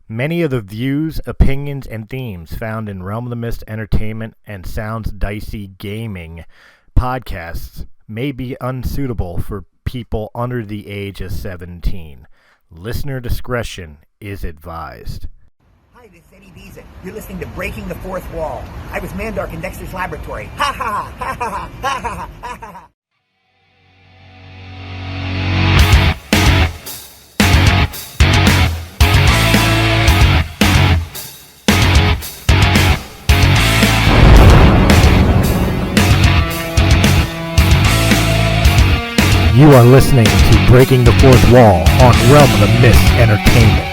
Many of the views, opinions, and themes found in Realm of the Mist Entertainment and Sounds Dicey Gaming podcasts may be unsuitable for people under the age of 17. Listener discretion is advised. Hi, this is Eddie Deezen. You're listening to Breaking the Fourth Wall. I was Mandark in Dexter's Laboratory. Ha ha ha ha ha ha ha ha ha. You are listening to Breaking the Fourth Wall on Realm of the Mist Entertainment.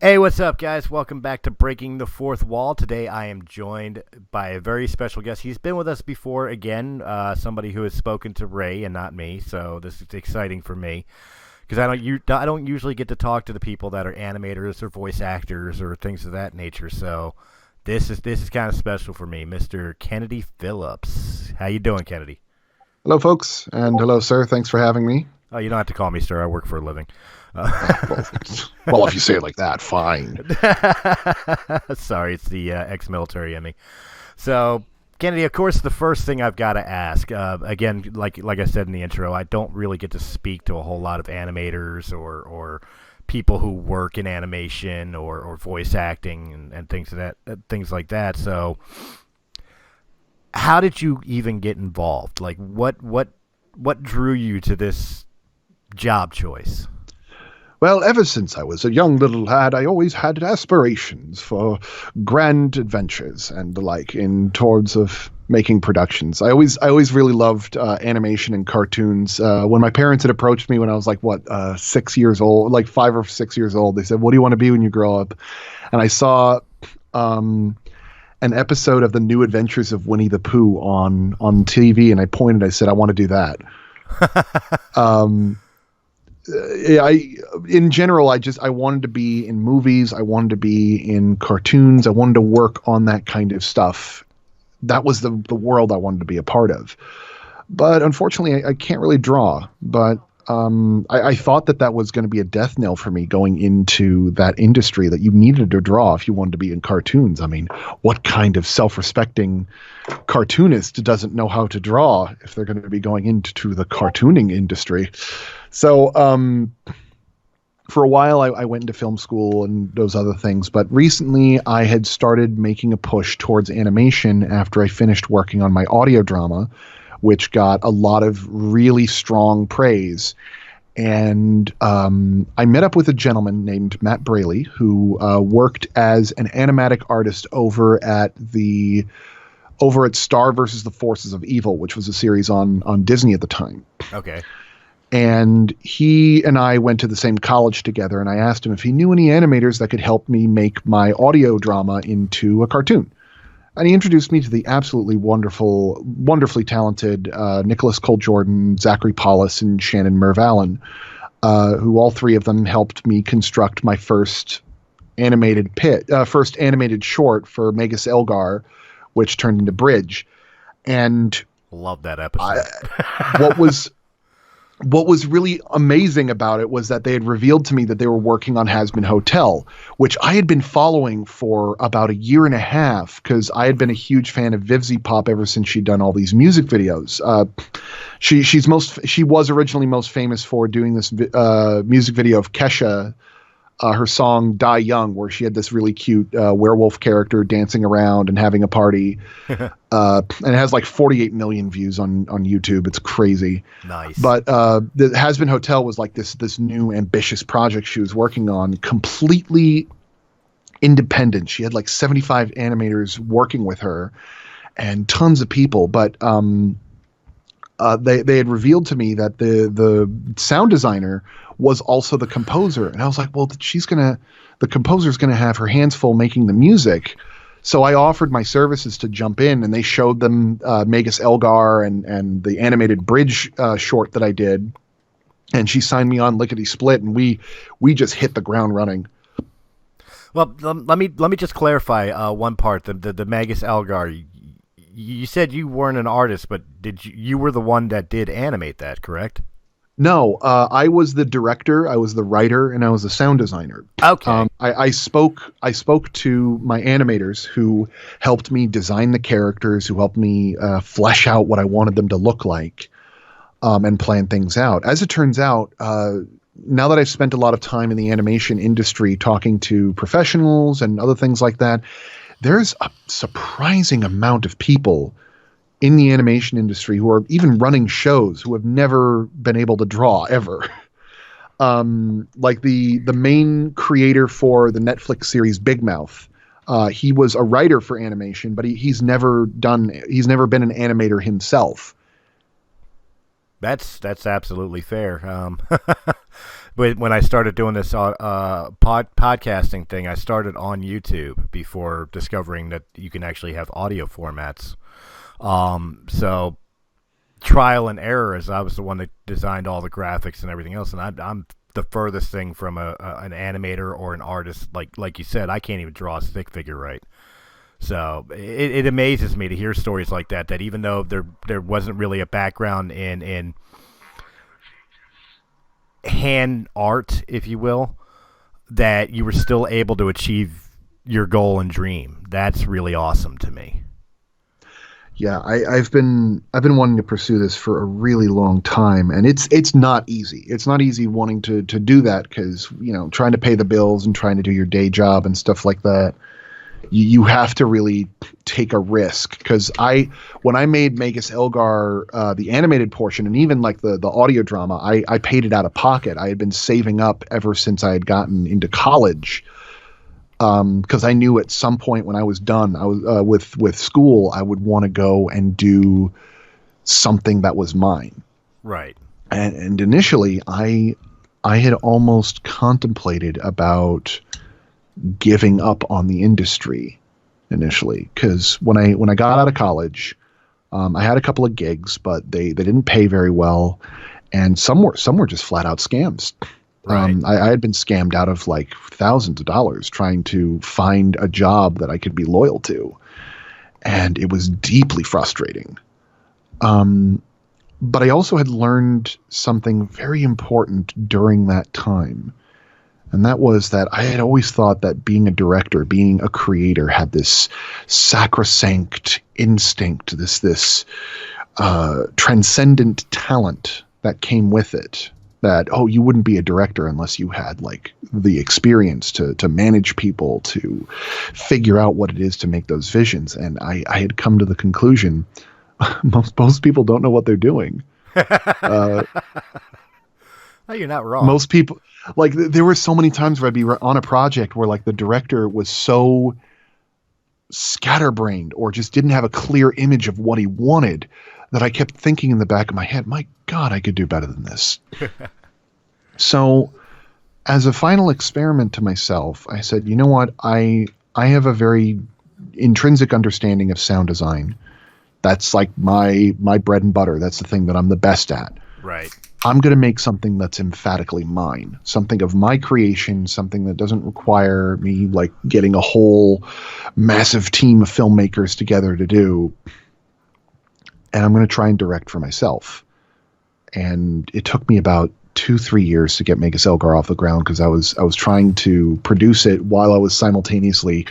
Hey, what's up, guys? Welcome back to Breaking the Fourth Wall. Today I am joined by a very special guest. He's been with us before, again, somebody who has spoken to Ray and not me, so this is exciting for me. Because I don't usually get to talk to the people that are animators or voice actors or things of that nature. So this is kind of special for me, Mr. Kennedy Phillips. How you doing, Kennedy? Hello, folks, and hello, sir. Thanks for having me. Oh, you don't have to call me sir. I work for a living. Well, if you say it like that, fine. Sorry, it's the ex-military in me. So, Kennedy, of course, the first thing I've got to ask, again, like I said in the intro, I don't really get to speak to a whole lot of animators or people who work in animation or voice acting and things like that. So, how did you even get involved? Like, what drew you to this job choice? Well, ever since I was a young little lad, I always had aspirations for grand adventures and the like in towards of making productions. I always really loved animation and cartoons. When my parents had approached me when I was like 6 years old, like 5 or 6 years old, they said, "What do you want to be when you grow up?" And I saw an episode of The New Adventures of Winnie the Pooh on TV, and I pointed. I said, "I want to do that." In general, I wanted to be in movies. I wanted to be in cartoons. I wanted to work on that kind of stuff. That was the world I wanted to be a part of. But unfortunately, I can't really draw. But I thought that was going to be a death knell for me going into that industry, that you needed to draw if you wanted to be in cartoons. I mean, what kind of self-respecting cartoonist doesn't know how to draw if they're going to be going into the cartooning industry? So for a while, I went into film school and those other things. But recently, I had started making a push towards animation after I finished working on my audio drama, which got a lot of really strong praise. And I met up with a gentleman named Matt Braley, who worked as an animatic artist over at Star versus the Forces of Evil, which was a series on Disney at the time. Okay. And he and I went to the same college together, and I asked him if he knew any animators that could help me make my audio drama into a cartoon. And he introduced me to the absolutely wonderfully talented Nicholas Cole Jordan, Zachary Paulus, and Shannon Merv Allen, who all three of them helped me construct my first animated short for Magus Elgar, which turned into Bridge. And love that episode. What was really amazing about it was that they had revealed to me that they were working on Hazbin Hotel, which I had been following for about a year and a half because I had been a huge fan of Vivzy Pop ever since she'd done all these music videos. She was originally most famous for doing this music video of Kesha, her song Die Young, where she had this really cute werewolf character dancing around and having a party. And it has like 48 million views on YouTube. It's crazy. Nice. But the Hazbin Hotel was like this new ambitious project she was working on, completely independent. She had like 75 animators working with her and tons of people. But they had revealed to me that the sound designer was also the composer. And I was like, well, the composer's going to have her hands full making the music. So I offered my services to jump in, and they showed them Magus Elgar and the animated Bridge short that I did. And she signed me on lickety split, and we just hit the ground running. Well, let me just clarify one part. The Magus Elgar, you said you weren't an artist, but you were the one that did animate that, correct? No, I was the director, I was the writer, and I was the sound designer. Okay. I spoke to my animators who helped me design the characters, who helped me flesh out what I wanted them to look like, and plan things out. As it turns out, now that I've spent a lot of time in the animation industry talking to professionals and other things like that, there's a surprising amount of people in the animation industry who are even running shows who have never been able to draw ever. Like the main creator for the Netflix series Big Mouth, he was a writer for animation, but he's never been an animator himself. That's absolutely fair. But when I started doing this podcasting thing, I started on YouTube before discovering that you can actually have audio formats. So trial and error, as I was the one that designed all the graphics and everything else, and I'm the furthest thing from an animator or an artist. Like you said, I can't even draw a stick figure right. So it amazes me to hear stories like that. That even though there wasn't really a background in hand art, if you will, that you were still able to achieve your goal and dream. That's really awesome to me. Yeah, I've been wanting to pursue this for a really long time, and it's not easy. It's not easy wanting to do that because trying to pay the bills and trying to do your day job and stuff like that. You have to really take a risk because when I made Magus Elgar, the animated portion, and even like the audio drama, I paid it out of pocket. I had been saving up ever since I had gotten into college. Because I knew at some point when I was done, I was with school, I would want to go and do something that was mine. Right. And initially, I had almost contemplated about giving up on the industry initially, because when I got out of college, I had a couple of gigs, but they didn't pay very well, and some were just flat out scams. Right. I had been scammed out of like thousands of dollars trying to find a job that I could be loyal to. And it was deeply frustrating. But I also had learned something very important during that time. And that was that I had always thought that being a director, being a creator, had this sacrosanct instinct, this transcendent talent that came with it. That, you wouldn't be a director unless you had like the experience to manage people, to figure out what it is to make those visions. And I had come to the conclusion, most people don't know what they're doing. Oh, you're not wrong. Most people, like there were so many times where I'd be on a project where like the director was so scatterbrained or just didn't have a clear image of what he wanted that I kept thinking in the back of my head, my God, I could do better than this. So as a final experiment to myself, I said, you know what? I have a very intrinsic understanding of sound design. That's like my bread and butter. That's the thing that I'm the best at. Right. I'm going to make something that's emphatically mine, something of my creation, something that doesn't require me like getting a whole massive team of filmmakers together to do. And I'm going to try and direct for myself. And it took me about 2-3 years to get Magus Elgar off the ground because I was trying to produce it while I was simultaneously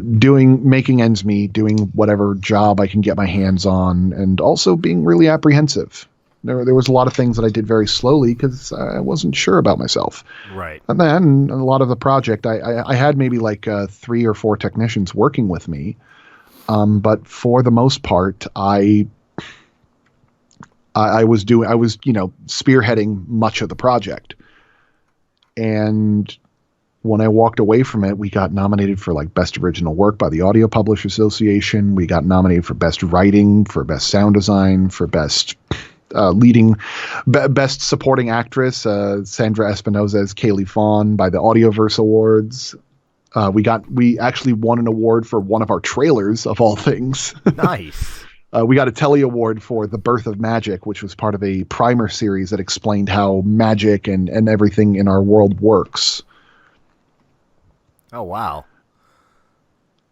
making ends meet, doing whatever job I can get my hands on, and also being really apprehensive. There was a lot of things that I did very slowly because I wasn't sure about myself. Right. And then a lot of the project, I had maybe like 3 or 4 technicians working with me. But for the most part, I was spearheading much of the project. And when I walked away from it, we got nominated for like Best Original Work by the Audio Publishers Association. We got nominated for Best Writing, for Best Sound Design, for Best Best Supporting Actress, Sandra Espinosa as Kaylee Fawn by the Audioverse Awards. We actually won an award for one of our trailers, of all things. Nice. We got a Telly Award for The Birth of Magic, which was part of a primer series that explained how magic and everything in our world works. Oh, wow.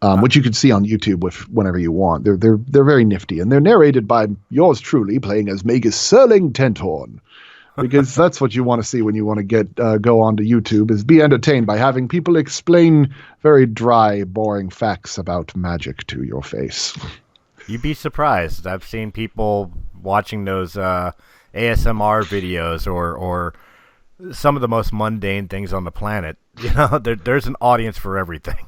which you can see on YouTube whenever you want. They're very nifty, and they're narrated by yours truly playing as Magus Serling Tentorn, because that's what you want to see when you want to get go onto YouTube, is be entertained by having people explain very dry, boring facts about magic to your face. You'd be surprised. I've seen people watching those ASMR videos or some of the most mundane things on the planet. You know, there's an audience for everything.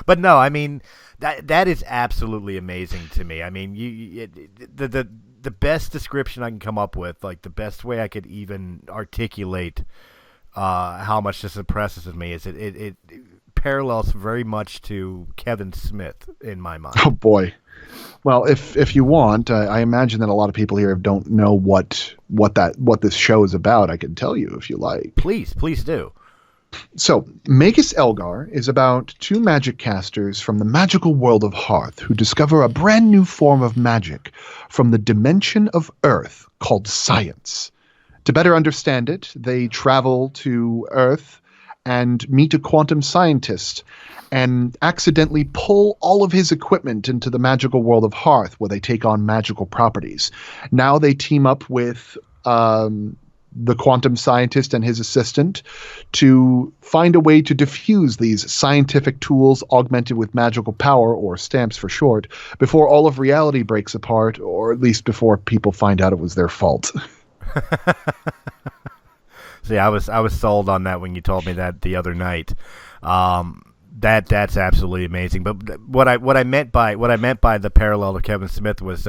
But no, I mean that is absolutely amazing to me. I mean, the best description I can come up with, like the best way I could even articulate how much this impresses me, is it parallels very much to Kevin Smith in my mind. Oh boy. Well, if you want, I imagine that a lot of people here don't know what this show is about. I can tell you if you like. Please do. So, Magus Elgar is about two magic casters from the magical world of Hearth who discover a brand new form of magic from the dimension of Earth called science. To better understand it, they travel to Earth and meet a quantum scientist and accidentally pull all of his equipment into the magical world of Hearth, where they take on magical properties. Now they team up with the quantum scientist and his assistant to find a way to diffuse these scientific tools augmented with magical power, or stamps for short, before all of reality breaks apart, or at least before people find out it was their fault. See, I was sold on that when you told me that the other night. That's absolutely amazing. But what I meant by the parallel to Kevin Smith was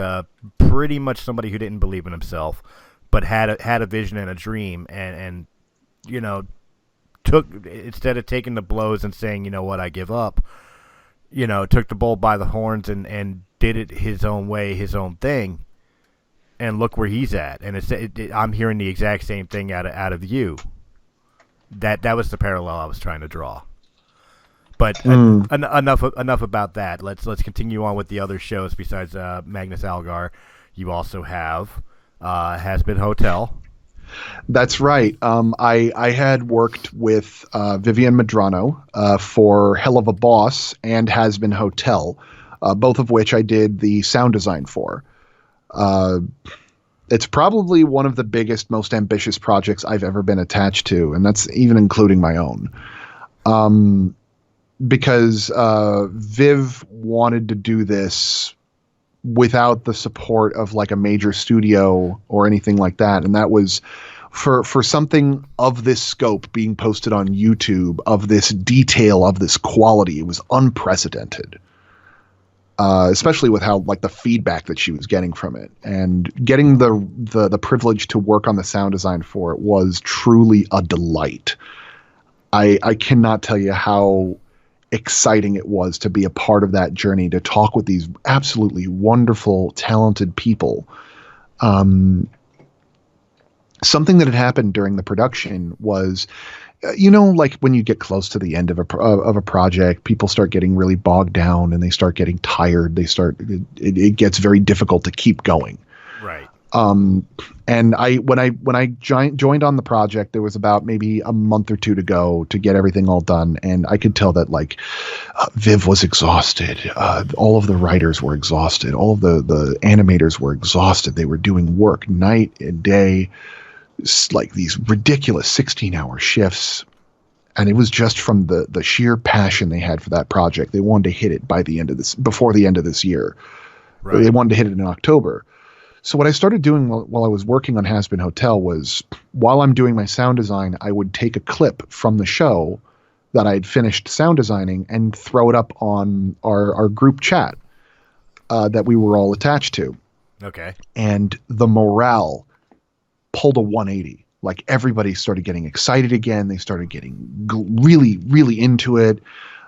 pretty much somebody who didn't believe in himself, but had a vision and a dream, and you know, instead of taking the blows and saying, you know what, I give up, you know, took the bull by the horns and did it his own way, his own thing. And look where he's at, and I'm hearing the exact same thing out of you. That was the parallel I was trying to draw. But enough about that. Let's continue on with the other shows besides Magnus Algar. You also have Has Been Hotel. That's right. I had worked with Vivian Medrano for Hell of a Boss and Has Been Hotel, both of which I did the sound design for. It's probably one of the biggest, most ambitious projects I've ever been attached to, and that's even including my own. Because Viv wanted to do this without the support of like a major studio or anything like that, and that was for something of this scope being posted on YouTube, of this detail, of this quality. It was unprecedented. Especially with how like the feedback that she was getting from it, and getting the privilege to work on the sound design for it was truly a delight. I cannot tell you how exciting it was to be a part of that journey, to talk with these absolutely wonderful, talented people. Something that had happened during the production was, you know, like when you get close to the end of a project, people start getting really bogged down and they start getting tired. It gets very difficult to keep going. Right. And when I joined on the project, there was about maybe a month or two to go to get everything all done. And I could tell that like Viv was exhausted. All of the writers were exhausted. All of the animators were exhausted. They were doing work night and day, like these ridiculous 16-hour shifts. And it was just from the sheer passion they had for that project. They wanted to hit it before the end of this year. Right. They wanted to hit it in October. So what I started doing while I was working on Has Been Hotel was, while I'm doing my sound design, I would take a clip from the show that I had finished sound designing and throw it up on our group chat that we were all attached to. Okay. And the morale pulled a 180. Like everybody started getting excited again. They started getting really, really into it.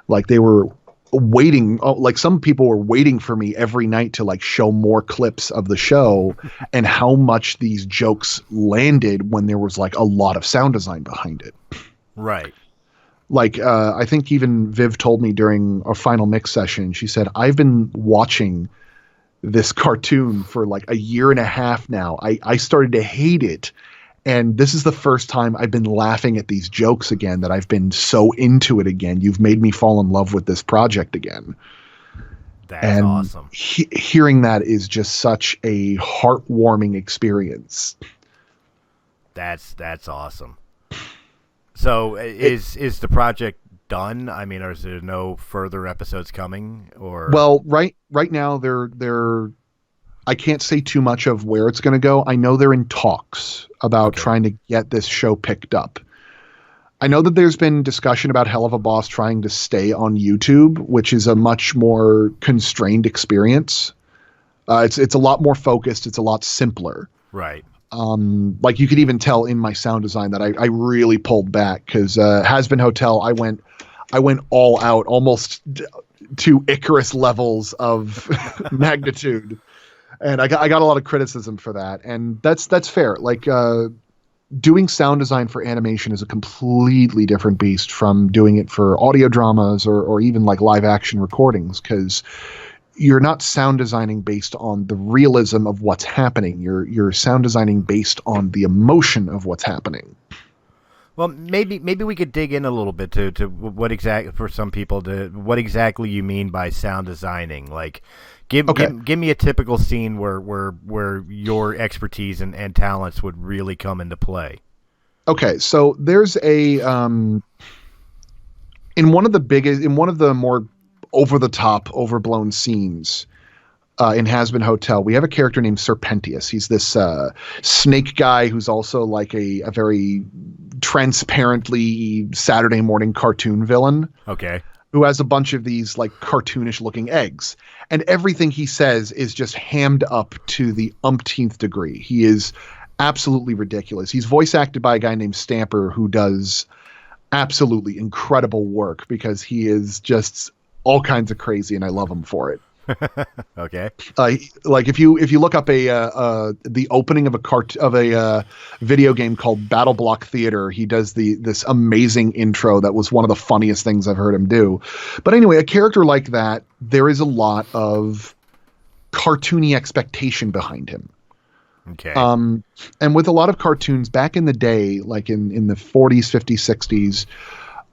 Like they were waiting. Like some people were waiting for me every night to like show more clips of the show and how much these jokes landed when there was like a lot of sound design behind it. Right. Like, I think even Viv told me during our final mix session, she said, I've been watching this cartoon for like a year and a half now. I started to hate it. And this is the first time I've been laughing at these jokes again, that I've been so into it again. You've made me fall in love with this project again. That's And awesome. hearing that is just such a heartwarming experience. That's awesome. So is the project done? I mean, is there no further episodes coming? Or Well, right now they're I can't say too much of where it's going to go. I know they're in talks about Okay. trying to get this show picked up. I know that there's been discussion about Hell of a Boss trying to stay on YouTube, which is a much more constrained experience. It's a lot more focused. It's a lot simpler. Right. Like you could even tell in my sound design that I really pulled back, because Has Been Hotel, I went all out, almost to Icarus levels of magnitude. And I got a lot of criticism for that, and that's fair. Like doing sound design for animation is a completely different beast from doing it for audio dramas or even like live action recordings, because you're not sound designing based on the realism of what's happening. You're sound designing based on the emotion of what's happening. Well, maybe we could dig in a little bit to what exactly, for some people, to what exactly you mean by sound designing. Like, give me a typical scene where your expertise and talents would really come into play. Okay, so there's a in one of the more over the top, overblown scenes in Has Been Hotel, we have a character named Serpentius. He's this snake guy who's also like a very transparently Saturday morning cartoon villain. Okay. Who has a bunch of these like cartoonish looking eggs. And everything he says is just hammed up to the umpteenth degree. He is absolutely ridiculous. He's voice acted by a guy named Stamper, who does absolutely incredible work, because he is just all kinds of crazy, and I love him for it. Okay. Like if you look up the opening of a video game called Battle Block Theater, he does this amazing intro that was one of the funniest things I've heard him do. But anyway, a character like that, there is a lot of cartoony expectation behind him. Okay. And with a lot of cartoons back in the day, like in the 40s, 50s, 60s,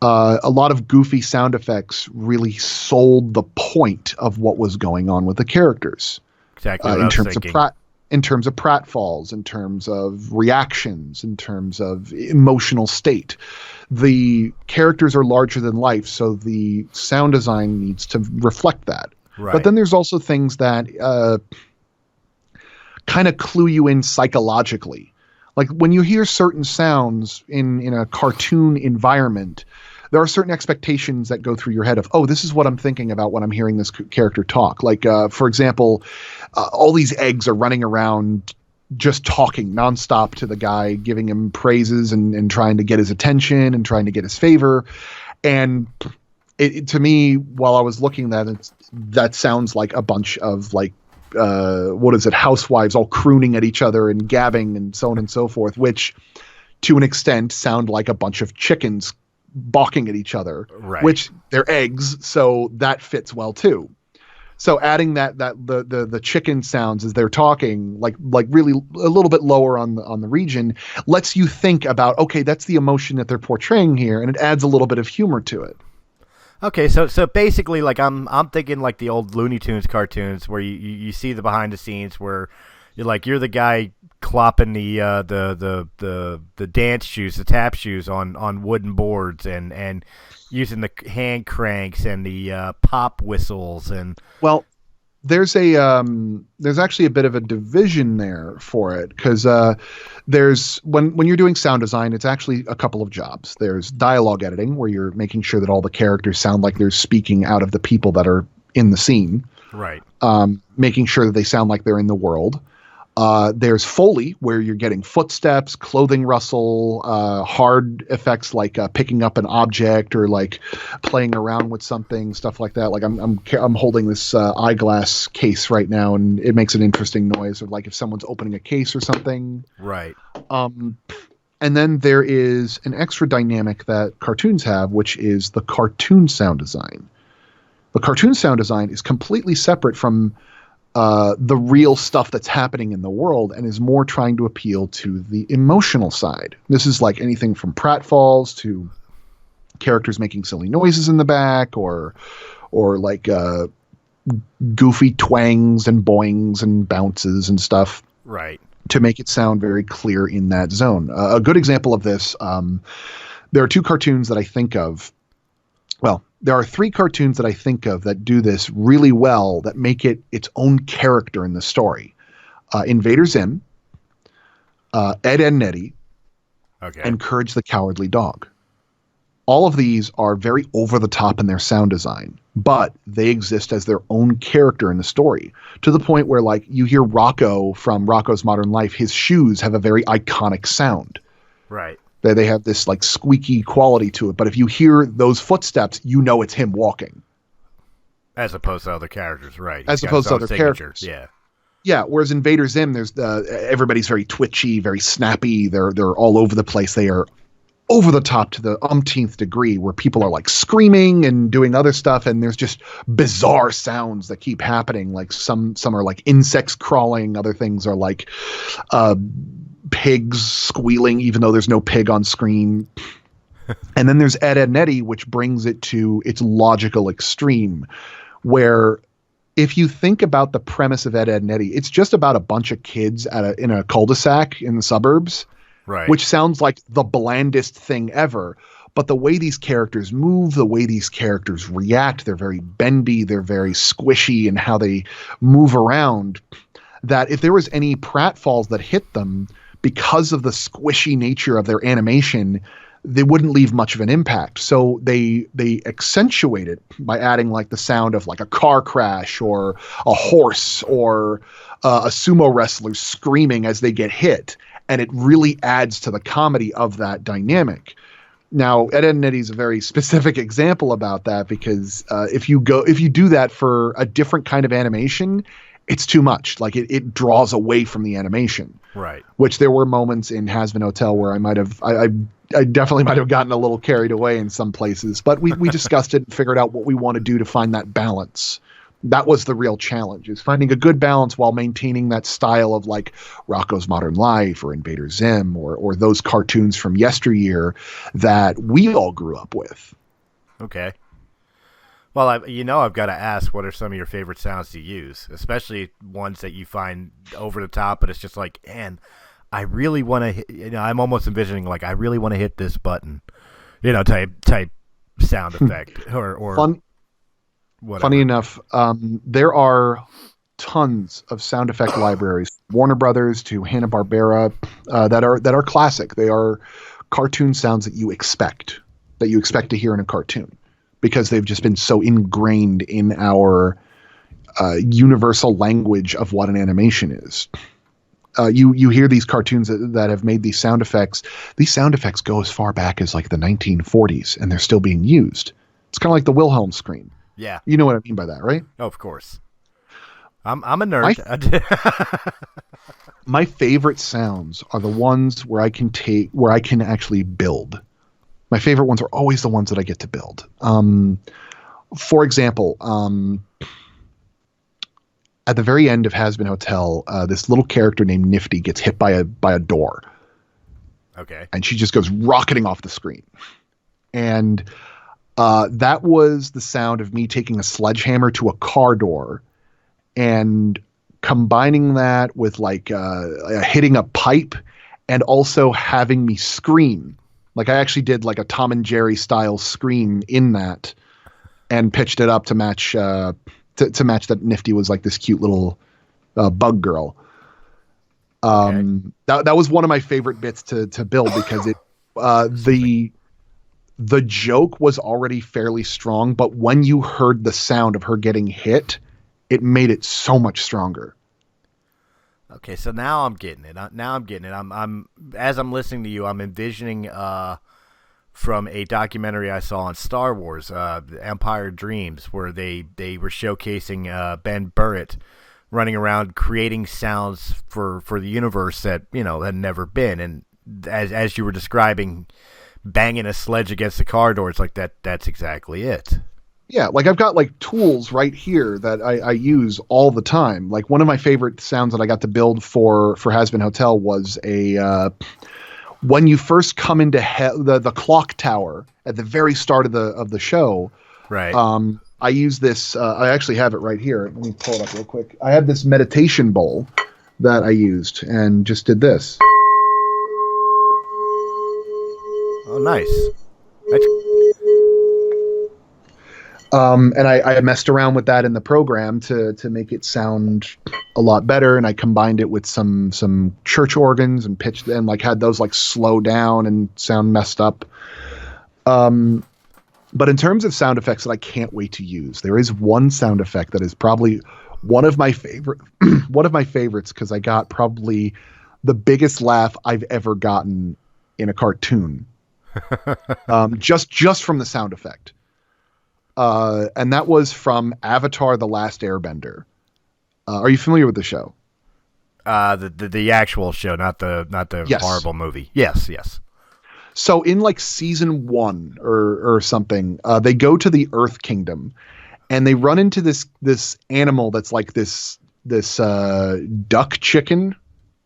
a lot of goofy sound effects really sold the point of what was going on with the characters. Exactly what I was thinking. In terms of pratfalls, in terms of reactions, in terms of emotional state. The characters are larger than life, so the sound design needs to reflect that. Right. But then there's also things that kind of clue you in psychologically. Like when you hear certain sounds in a cartoon environment, there are certain expectations that go through your head of, oh, this is what I'm thinking about when I'm hearing this character talk. Like, for example, all these eggs are running around just talking nonstop to the guy, giving him praises and trying to get his attention and trying to get his favor. And to me, while I was looking at that, that sounds like a bunch of like, housewives all crooning at each other and gabbing and so on and so forth, which to an extent sound like a bunch of chickens balking at each other, right. Which they're eggs, so that fits well too. So adding that the chicken sounds as they're talking, like really a little bit lower on the region, lets you think about, okay, that's the emotion that they're portraying here, and it adds a little bit of humor to it. Okay, so basically, like I'm thinking like the old Looney Tunes cartoons where you see the behind the scenes where you're the guy clopping the dance shoes, the tap shoes on wooden boards and using the hand cranks and the pop whistles and. Well, there's actually a bit of a division there for it, because there's when you're doing sound design, it's actually a couple of jobs. There's dialogue editing, where you're making sure that all the characters sound like they're speaking out of the people that are in the scene, right? Making sure that they sound like they're in the world. There's Foley, where you're getting footsteps, clothing rustle, hard effects like picking up an object or like playing around with something, stuff like that. Like I'm holding this eyeglass case right now, and it makes an interesting noise, or like if someone's opening a case or something. Right. And then there is an extra dynamic that cartoons have, which is the cartoon sound design. The cartoon sound design is completely separate from the real stuff that's happening in the world and is more trying to appeal to the emotional side. This is like anything from pratfalls to characters making silly noises in the back, or like goofy twangs and boings and bounces and stuff. Right. To make it sound very clear in that zone. A good example of this, there are two cartoons that I think of. Well, there are three cartoons that I think of that do this really well, that make it its own character in the story. Invader Zim, Ed, Edd n Eddy, Okay. and Courage the Cowardly Dog. All of these are very over the top in their sound design, but they exist as their own character in the story, to the point where, like, you hear Rocco from Rocco's Modern Life, his shoes have a very iconic sound. Right. They have this like squeaky quality to it, but if you hear those footsteps, you know it's him walking. As opposed to other characters, right. As opposed to other characters. Yeah. Yeah, whereas Invader Zim, there's everybody's very twitchy, very snappy. They're all over the place. They are over the top to the umpteenth degree, where people are like screaming and doing other stuff, and there's just bizarre sounds that keep happening. Like some are like insects crawling, other things are like pigs squealing, even though there's no pig on screen. And then there's Ed, Edd n Eddy, which brings it to its logical extreme, where if you think about the premise of Ed, Edd n Eddy, it's just about a bunch of kids in a cul-de-sac in the suburbs. Right. Which sounds like the blandest thing ever. But the way these characters move, the way these characters react, they're very bendy, they're very squishy in how they move around, that if there was any pratfalls that hit them, because of the squishy nature of their animation, they wouldn't leave much of an impact. So they accentuate it by adding like the sound of like a car crash or a horse or a sumo wrestler screaming as they get hit. And it really adds to the comedy of that dynamic. Now, Ed, Edd n Eddy is a very specific example about that, because if you do that for a different kind of animation, it's too much. Like it draws away from the animation. Right. Which there were moments in Hazbin Hotel where I definitely might have gotten a little carried away in some places, but we discussed it and figured out what we want to do to find that balance. That was the real challenge, is finding a good balance while maintaining that style of like Rocco's Modern Life or Invader Zim or those cartoons from yesteryear that we all grew up with. Okay. Well, I've got to ask, what are some of your favorite sounds to use, especially ones that you find over the top, but it's just like, man, I really want to, I'm almost envisioning like, I really want to hit this button, type sound effect or Fun. whatever. Funny enough, there are tons of sound effect libraries, Warner Brothers to Hanna-Barbera, that are classic. They are cartoon sounds that you expect to hear in a cartoon, because they've just been so ingrained in our universal language of what an animation is. You hear these cartoons that have made these sound effects. These sound effects go as far back as like the 1940s, and they're still being used. It's kind of like the Wilhelm scream. Yeah. You know what I mean by that, right? Oh, of course. I'm a nerd. My favorite sounds are the ones where I can actually build. My favorite ones are always the ones that I get to build. For example, at the very end of Hazbin Hotel, this little character named Nifty gets hit by a door. Okay. And she just goes rocketing off the screen. And that was the sound of me taking a sledgehammer to a car door and combining that with like hitting a pipe and also having me scream. Like I actually did like a Tom and Jerry style scream in that and pitched it up to match to match that Nifty was like this cute little bug girl. Okay. That was one of my favorite bits to build, because it the joke was already fairly strong, but when you heard the sound of her getting hit, it made it so much stronger. Okay, so now I'm getting it. I'm as I'm listening to you, I'm envisioning from a documentary I saw on Star Wars, Empire Dreams, where they were showcasing Ben Burtt running around creating sounds for the universe that had never been, and as you were describing, banging a sledge against the car door, it's like that's exactly it. Yeah, like I've got like tools right here that I use all the time. Like one of my favorite sounds that I got to build for Has Been Hotel was a when you first come into the clock tower at the very start of the show. Right. I use this. I actually have it right here. Let me pull it up real quick. I have this meditation bowl that I used and just did this. Oh, nice. That's And I messed around with that in the program to make it sound a lot better. And I combined it with some church organs and pitched and like had those like slow down and sound messed up. But in terms of sound effects that I can't wait to use, there is one sound effect that is probably one of my favorite, one of my favorites, because I got probably the biggest laugh I've ever gotten in a cartoon, just from the sound effect. And that was from Avatar: The Last Airbender. Are you familiar with the show? the actual show, not the Yes. horrible movie. Yes, yes. So in like season 1 or something, they go to the Earth Kingdom, and they run into this animal that's like this duck chicken.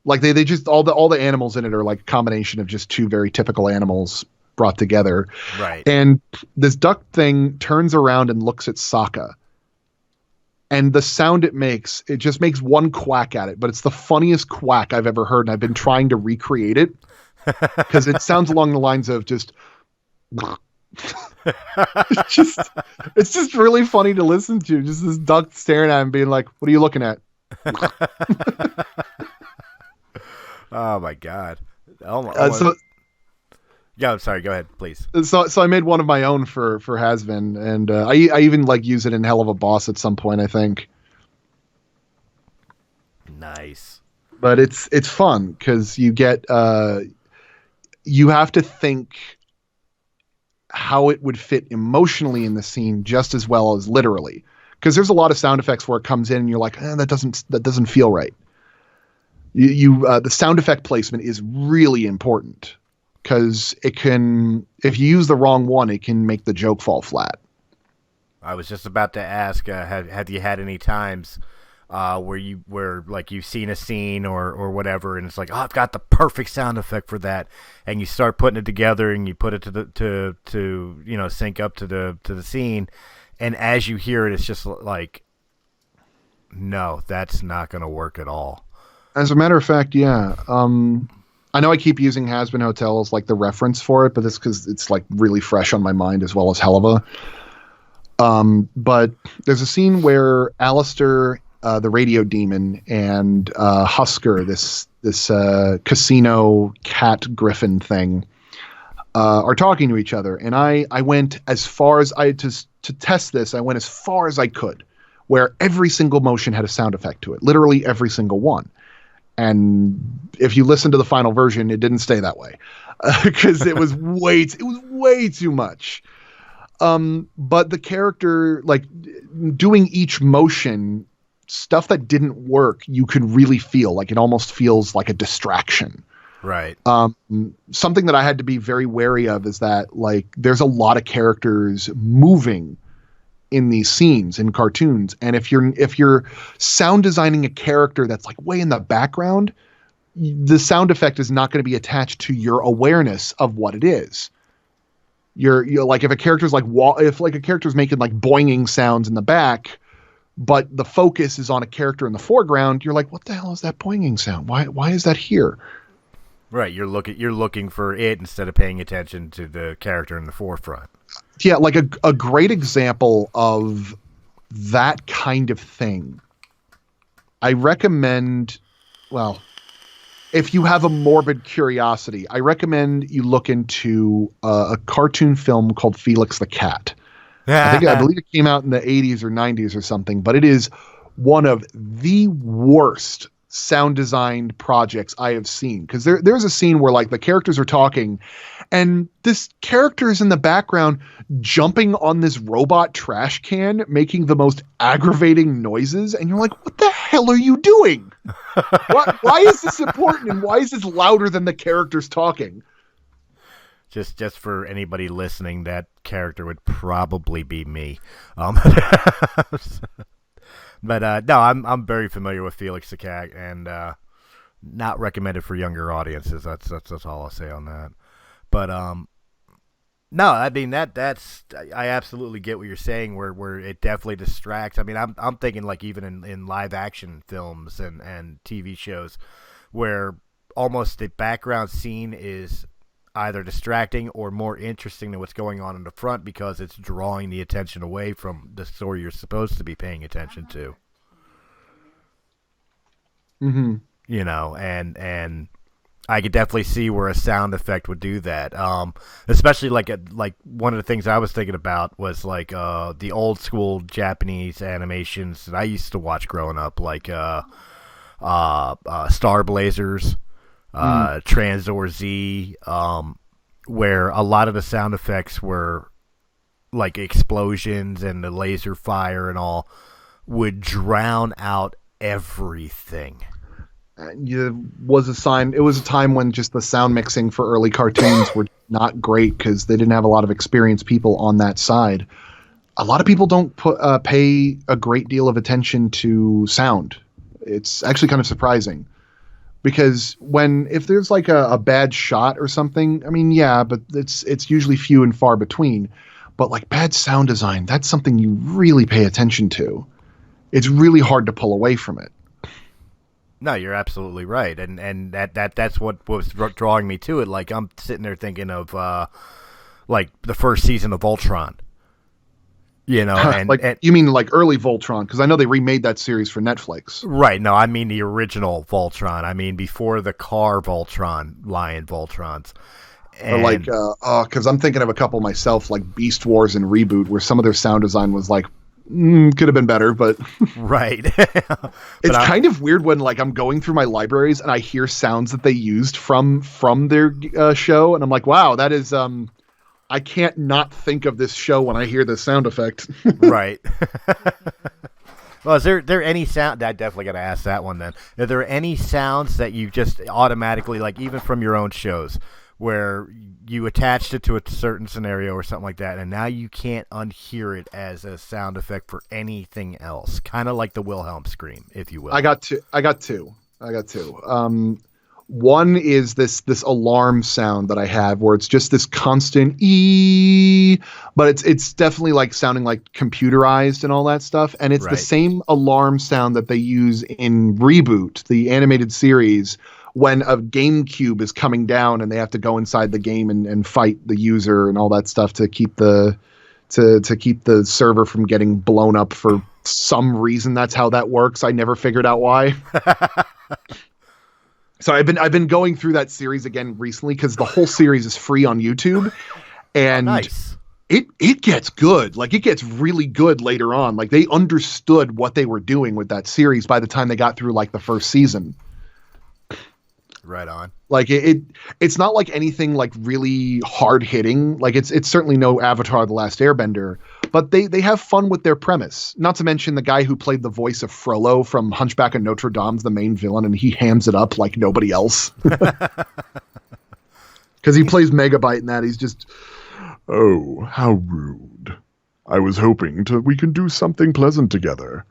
Like they just all the animals in it are like a combination of just two very typical animals brought together. Right. And this duck thing turns around and looks at Sokka. And the sound it just makes one quack at it, but it's the funniest quack I've ever heard, and I've been trying to recreate it because it sounds along the lines of just it's just really funny to listen to. Just this duck staring at him being like, "What are you looking at?" Oh my god. So Yeah, I'm sorry. Go ahead, please. I made one of my own for Has-Been, and I even like use it in Hell of a Boss at some point, I think. Nice. But it's fun because you get you have to think how it would fit emotionally in the scene just as well as literally, because there's a lot of sound effects where it comes in and you're like, that doesn't feel right. The sound effect placement is really important, because it can, if you use the wrong one, it can make the joke fall flat. I was just about to ask, have you had any times where like you've seen a scene or whatever, and it's like, oh, I've got the perfect sound effect for that, and you start putting it together and you put it to sync up to the scene, and as you hear it, it's just like, no, that's not going to work at all. As a matter of fact, yeah. I know I keep using Has Been Hotel as like the reference for it, but it's because it's like really fresh on my mind as well as Helva. But there's a scene where Alistair, the radio demon, and Husker, this casino cat griffin thing, are talking to each other. And I went as far as to test this. I went as far as I could, where every single motion had a sound effect to it, literally every single one. And if you listen to the final version, it didn't stay that way, because it was way too much. But the character, like doing each motion, stuff that didn't work, you could really feel like it almost feels like a distraction. Right. Something that I had to be very wary of is that like there's a lot of characters moving in these scenes in cartoons, and if you're sound designing a character that's like way in the background, the sound effect is not going to be attached to your awareness of what it is. You're like, if a character's like a character's making like boinging sounds in the back, but the focus is on a character in the foreground, you're like, what the hell is that boinging sound? Why is that here? Right. You're looking for it instead of paying attention to the character in the forefront. Yeah, like a great example of that kind of thing. I recommend, well, if you have a morbid curiosity, I recommend you look into a cartoon film called Felix the Cat. I believe it came out in the 80s or 90s or something, but it is one of the worst sound designed projects I have seen, because there's a scene where like the characters are talking and this character is in the background jumping on this robot trash can, making the most aggravating noises, and you're like, what the hell are you doing? Why is this important, and why is this louder than the characters talking? Just for anybody listening, that character would probably be me. Um, but no, I'm very familiar with Felix the Cat, and not recommended for younger audiences. That's all I'll say on that. But no, I mean that's I absolutely get what you're saying. Where it definitely distracts. I mean, I'm thinking like even in live action films and TV shows, where almost the background scene is either distracting or more interesting than what's going on in the front because it's drawing the attention away from the story you're supposed to be paying attention to. Mm-hmm. You know, and I could definitely see where a sound effect would do that. Especially like one of the things I was thinking about was like the old school Japanese animations that I used to watch growing up, like Star Blazers, Tranzor Z, where a lot of the sound effects were like explosions and the laser fire and all would drown out everything. It was a time when just the sound mixing for early cartoons were not great because they didn't have a lot of experienced people on that side. A lot of people don't pay a great deal of attention to sound. It's actually kind of surprising because if there's like a bad shot or something, I mean, yeah, but it's usually few and far between. But like bad sound design, that's something you really pay attention to. It's really hard to pull away from it. No, you're absolutely right, and that's what was drawing me to it. Like I'm sitting there thinking of like the first season of Voltron, you know, and you mean like early Voltron? Because I know they remade that series for Netflix. Right? No, I mean the original Voltron. I mean before the car Voltron, Lion Voltrons. And, or like, because I'm thinking of a couple myself, like Beast Wars and Reboot, where some of their sound design was like. Could have been better, but right. It's kind of weird when like I'm going through my libraries and I hear sounds that they used from their show, and I'm like, wow, that is I can't not think of this show when I hear this sound effect. Right. Well, is there any sound? I definitely got to ask that one then. Are there any sounds that you just automatically like, even from your own shows, where you attached it to a certain scenario or something like that, and now you can't unhear it as a sound effect for anything else? Kind of like the Wilhelm scream, if you will. I got two. One is this alarm sound that I have where it's just this constant ee, but it's definitely like sounding like computerized and all that stuff. And it's the same alarm sound that they use in Reboot, the animated series, when a GameCube is coming down and they have to go inside the game and fight the user and all that stuff to keep the server from getting blown up for some reason. That's how that works. I never figured out why. So I've been going through that series again recently because the whole series is free on YouTube, and nice. It gets good. Like it gets really good later on. Like they understood what they were doing with that series by the time they got through like the first season. Right on. Like it's not like anything like really hard hitting. Like it's certainly no Avatar: The Last Airbender, but they have fun with their premise. Not to mention the guy who played the voice of Frollo from Hunchback of Notre Dame's the main villain, and he hams it up like nobody else. Because he plays Megabyte in that. He's just, oh, how rude. I was hoping we can do something pleasant together.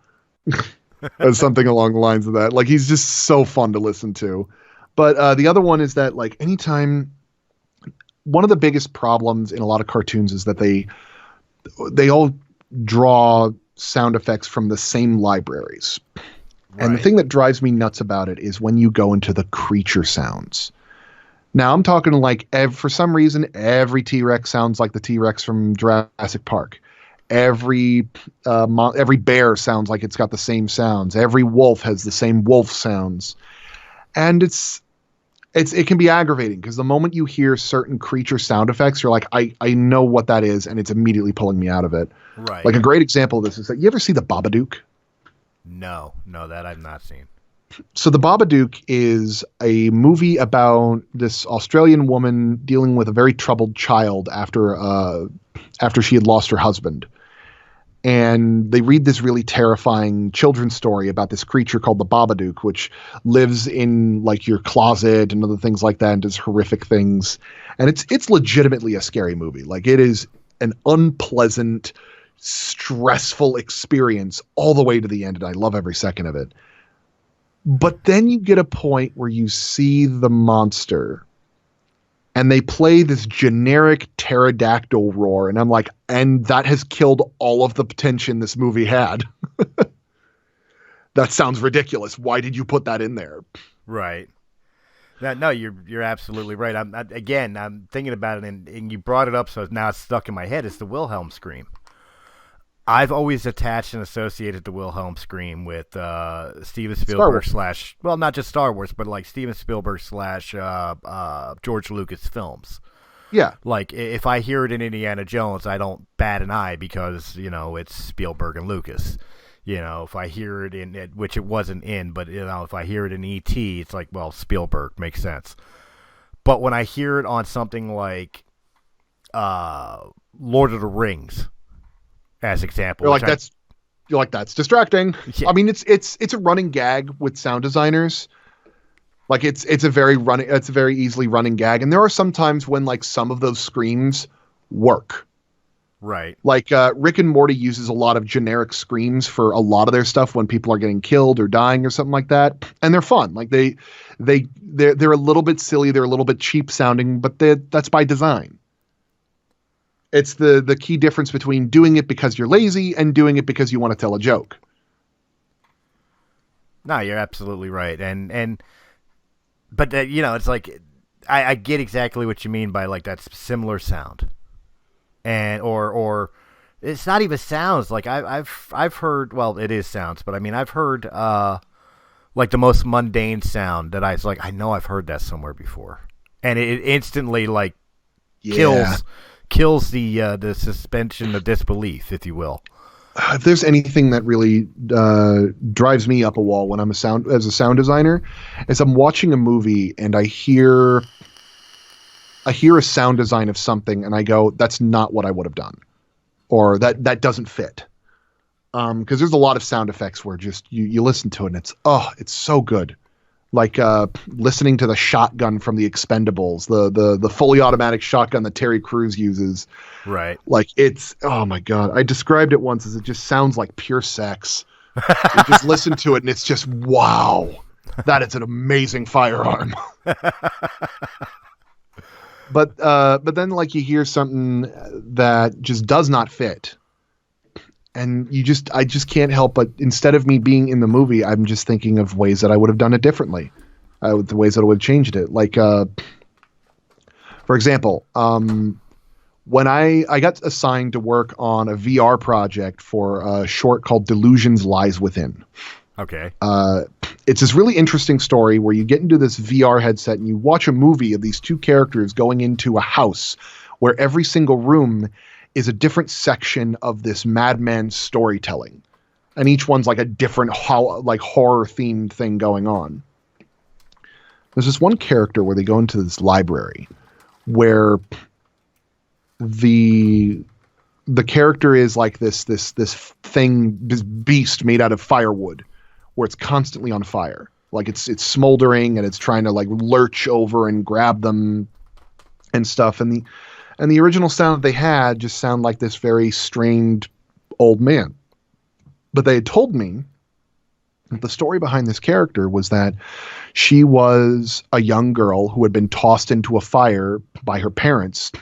Something along the lines of that. Like he's just so fun to listen to. But the other one is that, like, anytime one of the biggest problems in a lot of cartoons is that they all draw sound effects from the same libraries. Right. And the thing that drives me nuts about it is when you go into the creature sounds. Now, I'm talking like for some reason, every T-Rex sounds like the T-Rex from Jurassic Park. Every bear sounds like it's got the same sounds. Every wolf has the same wolf sounds. And it can be aggravating because the moment you hear certain creature sound effects, you're like, I know what that is, and it's immediately pulling me out of it. Right. Like a great example of this is that you ever see The Babadook? No, that I've not seen. So The Babadook is a movie about this Australian woman dealing with a very troubled child after she had lost her husband. and they read this really terrifying children's story about this creature called the Babadook, which lives in like your closet and other things like that and does horrific things. And it's legitimately a scary movie. Like, it is an unpleasant, stressful experience all the way to the end, and I love every second of it. But then you get a point where you see the monster and they play this generic pterodactyl roar, and I'm like, and that has killed all of the tension this movie had. That sounds ridiculous. Why did you put that in there? Right. No, you're absolutely right. I'm thinking about it, and you brought it up, so now it's stuck in my head. It's the Wilhelm scream. I've always attached and associated the Wilhelm scream with Steven Spielberg slash, well, not just Star Wars, but like Steven Spielberg slash George Lucas films. Yeah. Like, if I hear it in Indiana Jones, I don't bat an eye because, it's Spielberg and Lucas. If I hear it in, which it wasn't in, but, if I hear it in E.T., it's like, well, Spielberg makes sense. But when I hear it on something like Lord of the Rings, as example, you're like, that's distracting. Yeah. I mean, it's a running gag with sound designers. Like, it's a very easily running gag, and there are some times when like some of those screams work. Right. Like Rick and Morty uses a lot of generic screams for a lot of their stuff when people are getting killed or dying or something like that, and they're fun. Like they're a little bit silly, they're a little bit cheap sounding, but that's by design. It's the key difference between doing it because you're lazy and doing it because you want to tell a joke. No, you're absolutely right, but it's like I get exactly what you mean by like that similar sound, and or it's not even sounds. Like I've heard, well, it is sounds, but I mean I've heard like the most mundane sound that I know I've heard that somewhere before, and it instantly like kills the suspension of disbelief, if you will. If there's anything that really drives me up a wall when I'm as a sound designer, is I'm watching a movie and I hear a sound design of something and I go, that's not what I would have done, or that doesn't fit. Because there's a lot of sound effects where just you listen to it and it's so good. Like listening to the shotgun from the Expendables, the fully automatic shotgun that Terry Crews uses. Right. Like, it's, oh my God. I described it once as it just sounds like pure sex. You just listen to it and it's just, wow, that is an amazing firearm. But then like you hear something that just does not fit. And I just can't help but, instead of me being in the movie, I'm just thinking of ways that I would have done it differently. The ways that I would have changed it. Like, for example, when I got assigned to work on a VR project for a short called Delusions Lies Within. Okay. It's this really interesting story where you get into this VR headset and you watch a movie of these two characters going into a house where every single room is a different section of this madman storytelling. And each one's like a different horror themed thing going on. There's this one character where they go into this library where the character is like this thing, this beast made out of firewood, where it's constantly on fire. Like it's smoldering and it's trying to like lurch over and grab them and stuff. And the original sound that they had just sounded like this very strained old man. But they had told me that the story behind this character was that she was a young girl who had been tossed into a fire by her parents,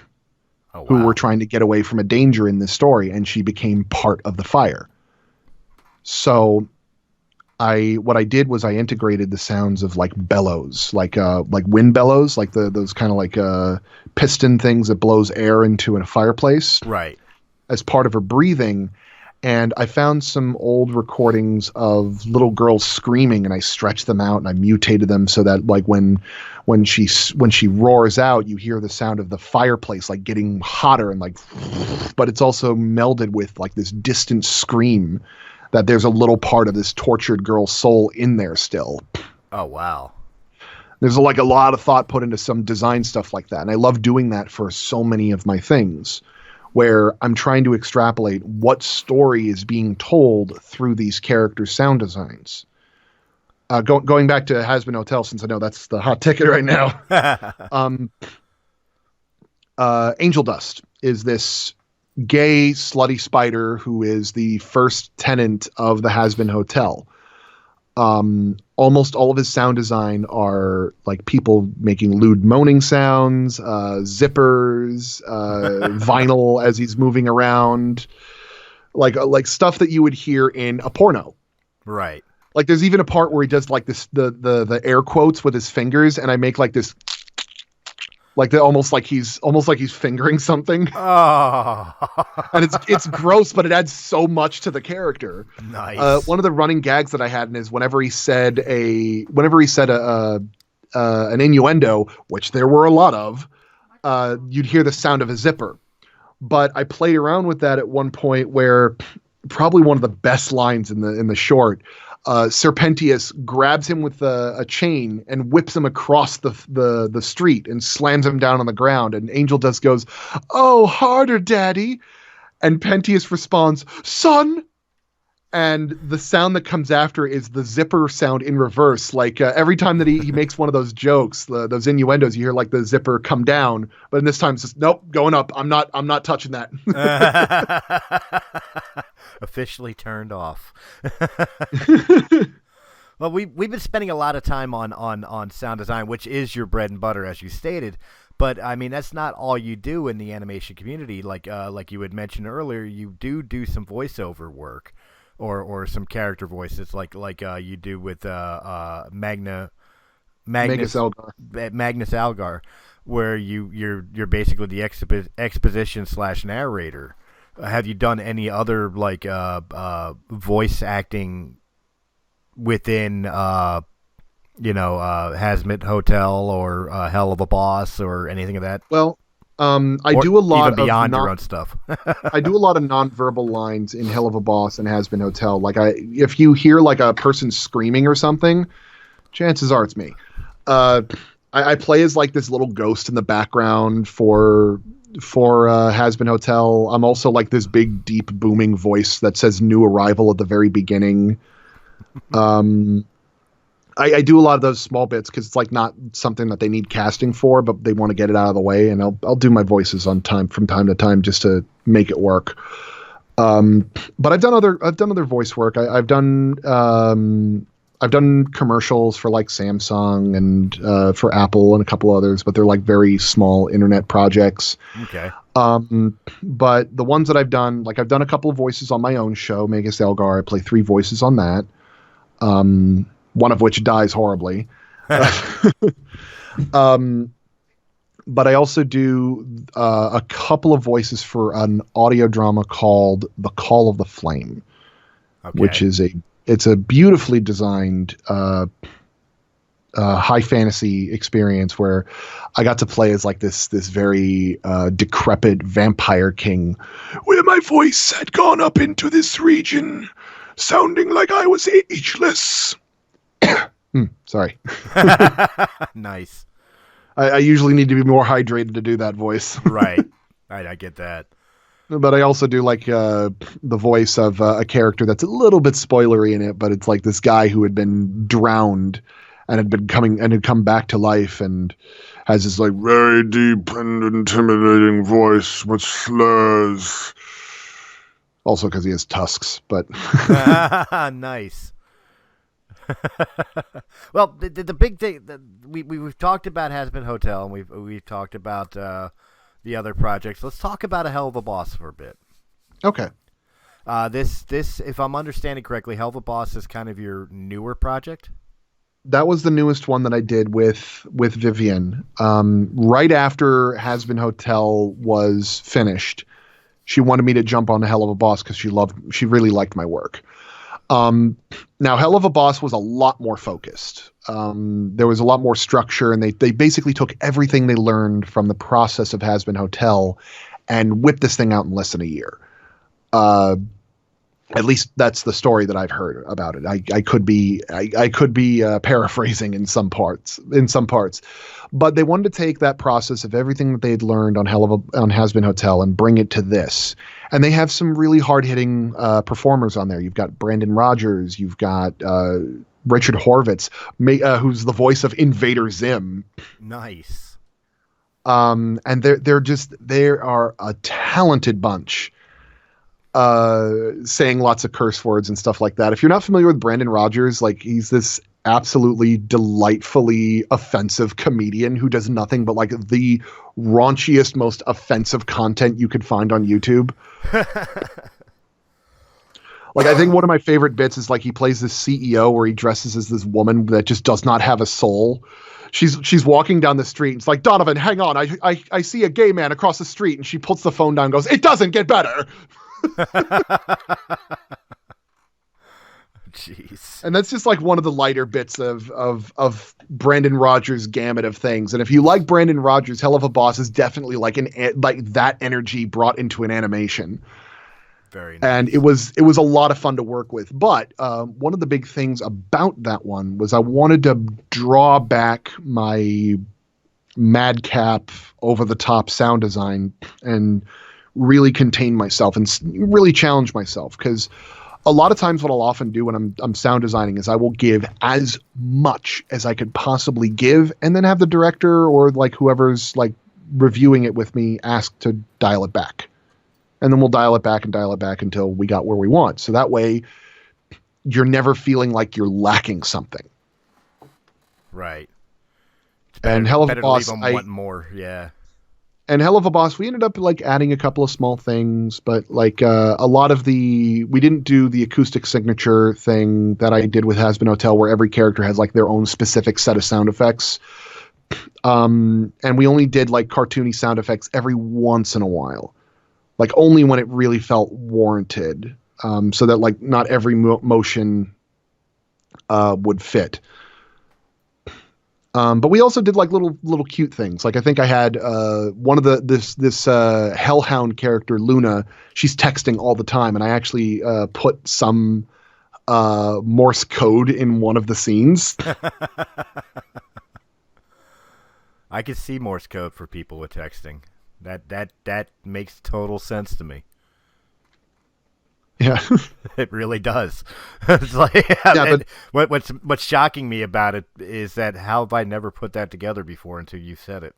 who were trying to get away from a danger in this story, and she became part of the fire. So what I did was I integrated the sounds of like bellows, like wind bellows, like those kind of like piston things that blows air into a fireplace, right, as part of her breathing. And I found some old recordings of little girls screaming, and I stretched them out and I mutated them so that like when she roars out, you hear the sound of the fireplace like getting hotter and like, but it's also melded with like this distant scream that there's a little part of this tortured girl's soul in there still. Oh, wow. There's like a lot of thought put into some design stuff like that. And I love doing that for so many of my things, where I'm trying to extrapolate what story is being told through these characters' sound designs. Going back to Has Been Hotel, since I know that's the hot ticket right now. um, Angel Dust is this gay, slutty spider who is the first tenant of the Has Been Hotel. Almost all of his sound design are like people making lewd moaning sounds, zippers, vinyl as he's moving around, like stuff that you would hear in a porno. Right. Like there's even a part where he does like this the air quotes with his fingers, and I make like this, like the almost like he's fingering something. Oh. And it's gross, but it adds so much to the character. Nice. One of the running gags that I had is whenever he said an innuendo, which there were a lot of, you'd hear the sound of a zipper. But I played around with that at one point where probably one of the best lines in the short. Serpentius grabs him with a chain and whips him across the street and slams him down on the ground. And Angel Dust goes, "Oh, harder, Daddy." And Pentius responds, "Son." And the sound that comes after is the zipper sound in reverse. Like every time that he makes one of those jokes, those innuendos, you hear like the zipper come down. But in this time it's just, nope, going up. I'm not touching that. Officially turned off. Well, we've been spending a lot of time on sound design, which is your bread and butter, as you stated. But I mean, that's not all you do in the animation community. Like you had mentioned earlier, you do some voiceover work, or some character voices, like you do with Magnus Algar, where you're basically the exposition / narrator. Have you done any other like voice acting within Has Been Hotel or Hell of a Boss or anything of that? Well, I do a lot even beyond of your own stuff. I do a lot of nonverbal lines in Hell of a Boss and Has Been Hotel. Like if you hear like a person screaming or something, chances are it's me. I play as like this little ghost in the background for Has Been Hotel. I'm also like this big, deep, booming voice that says "new arrival" at the very beginning. I do a lot of those small bits because it's like not something that they need casting for, but they want to get it out of the way, and I'll do my voices from time to time just to make it work. But I've done other voice work. I've done commercials for like Samsung and for Apple and a couple others, but they're like very small internet projects. Okay. But the ones that I've done, like I've done a couple of voices on my own show, Magus Elgar. I play 3 voices on that. One of which dies horribly. But I also do a couple of voices for an audio drama called The Call of the Flame, which is it's a beautifully designed high fantasy experience where I got to play as like this very decrepit vampire king, where my voice had gone up into this region, sounding like I was ageless. Sorry. Nice. I usually need to be more hydrated to do that voice. Right. I get that. But I also do like the voice of a character that's a little bit spoilery in it, but it's like this guy who had been drowned and had come back to life and has this like very deep and intimidating voice with slurs. Also because he has tusks, but nice. Well, the big thing that we've talked about Has Been Hotel, and we've talked about the other projects. Let's talk about A Hell of a Boss for a bit. Okay. This, if I'm understanding correctly, Hell of a Boss is kind of your newer project. That was the newest one that I did with Vivian. Right after Has Been Hotel was finished, she wanted me to jump on A Hell of a Boss because she really liked my work. Now, Hell of a Boss was a lot more focused. There was a lot more structure, and they basically took everything they learned from the process of Has Been Hotel and whipped this thing out in less than a year. At least that's the story that I've heard about it. I could be I could be paraphrasing in some parts, but they wanted to take that process of everything that they'd learned on Has Been Hotel and bring it to this. And they have some really hard hitting performers on there. You've got Brandon Rogers, you've got Richard Horvitz, who's the voice of Invader Zim. Nice. And they are a talented bunch. Saying lots of curse words and stuff like that. If you're not familiar with Brandon Rogers, like he's this absolutely delightfully offensive comedian who does nothing but like the raunchiest, most offensive content you could find on YouTube. Like, I think one of my favorite bits is like he plays this CEO where he dresses as this woman that just does not have a soul. She's walking down the street. And it's like, Donovan, hang on. I see a gay man across the street. And she puts the phone down and goes, it doesn't get better. Jeez. And that's just like one of the lighter bits of Brandon Rogers' gamut of things. And if you like Brandon Rogers, Hell of a Boss is definitely like that energy brought into an animation. Very nice. And it was a lot of fun to work with. But one of the big things about that one was I wanted to draw back my madcap, over the top sound design and really contain myself and really challenge myself, because a lot of times what I'll often do when I'm sound designing is I will give as much as I could possibly give and then have the director or like whoever's like reviewing it with me ask to dial it back. And then we'll dial it back until we got where we want. So that way you're never feeling like you're lacking something. Right. And Hell of a Boss, want more. Yeah. And Hell of a Boss, we ended up like adding a couple of small things, but like a lot of we didn't do the acoustic signature thing that I did with Has Been Hotel, where every character has like their own specific set of sound effects. And we only did like cartoony sound effects every once in a while, like only when it really felt warranted, so that like not every motion would fit. But we also did like little cute things. Like I think I had one of this Hellhound character, Luna. She's texting all the time, and I actually put some Morse code in one of the scenes. I could see Morse code for people with texting. That makes total sense to me. Yeah, it really does. It's like, yeah, but what's shocking me about it is that how have I never put that together before until you said it?